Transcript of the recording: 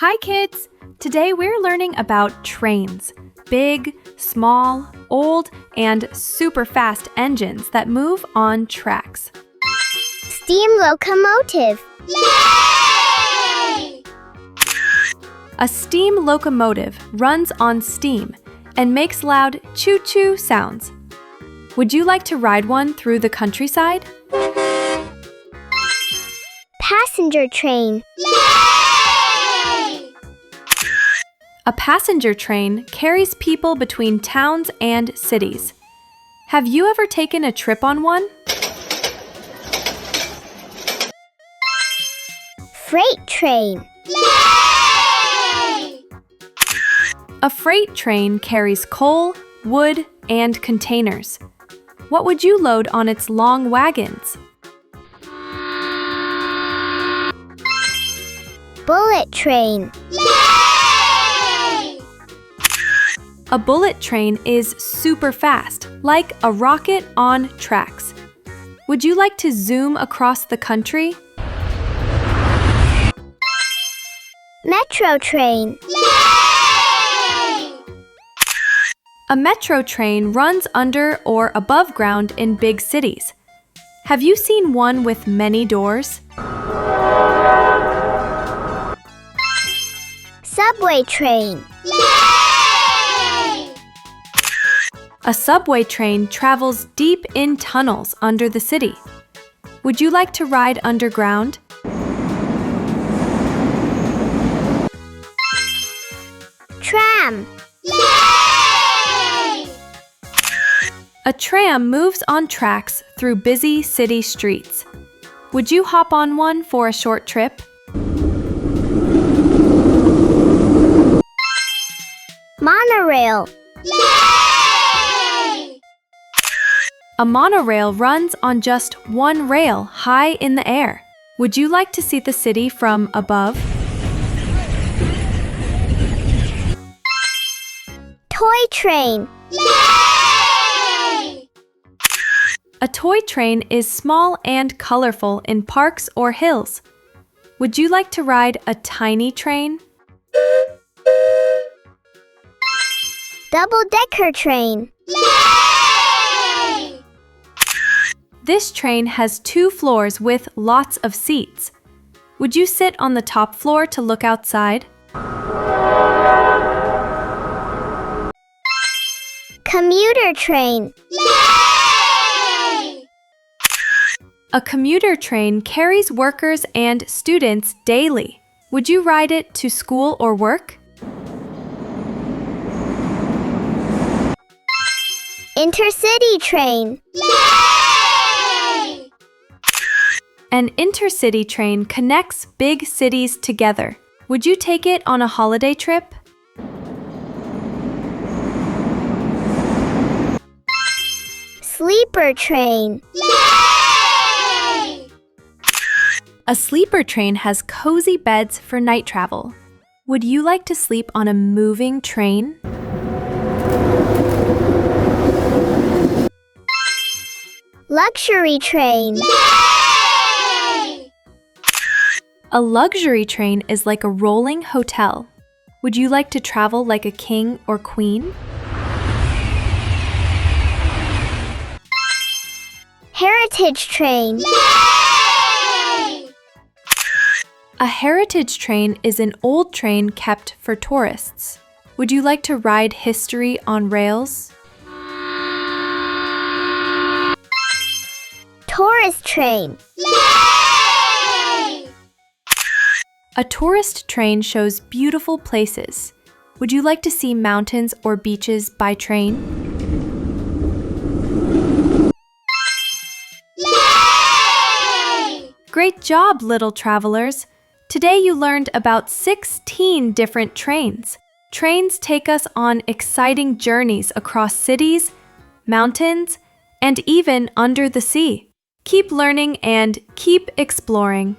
Hi kids! Today we're learning about trains. Big, small, old, and super fast engines that move on tracks. Steam locomotive. Yay! A steam locomotive runs on steam and makes loud choo-choo sounds. Would you like to ride one through the countryside? Passenger train. Yay! A passenger train carries people between towns and cities. Have you ever taken a trip on one? Freight train. Yay! A freight train carries coal, wood, and containers. What would you load on its long wagons? Bullet train. Yay! A bullet train is super fast, like a rocket on tracks. Would you like to zoom across the country? Metro train. Yay! A metro train runs under or above ground in big cities. Have you seen one with many doors? Subway train. Yay! A subway train travels deep in tunnels under the city. Would you like to ride underground? Tram. Yay! A tram moves on tracks through busy city streets. Would you hop on one for a short trip? Monorail. Yay! A monorail runs on just one rail high in the air. Would you like to see the city from above? Toy train. Yay! A toy train is small and colorful in parks or hills. Would you like to ride a tiny train? Double-decker train. Yay! This train has 2 floors with lots of seats. Would you sit on the top floor to look outside? Commuter train. Yay! A commuter train carries workers and students daily. Would you ride it to school or work? Intercity train. Yay! An intercity train connects big cities together. Would you take it on a holiday trip? Sleeper train. Yay! A sleeper train has cozy beds for night travel. Would you like to sleep on a moving train? Luxury train. Yay! A luxury train is like a rolling hotel. Would you like to travel like a king or queen? Heritage train. Yay! A heritage train is an old train kept for tourists. Would you like to ride history on rails? Tourist train. Yay! A tourist train shows beautiful places. Would you like to see mountains or beaches by train? Yay! Great job, little travelers! Today you learned about 16 different trains. Trains take us on exciting journeys across cities, mountains, and even under the sea. Keep learning and keep exploring.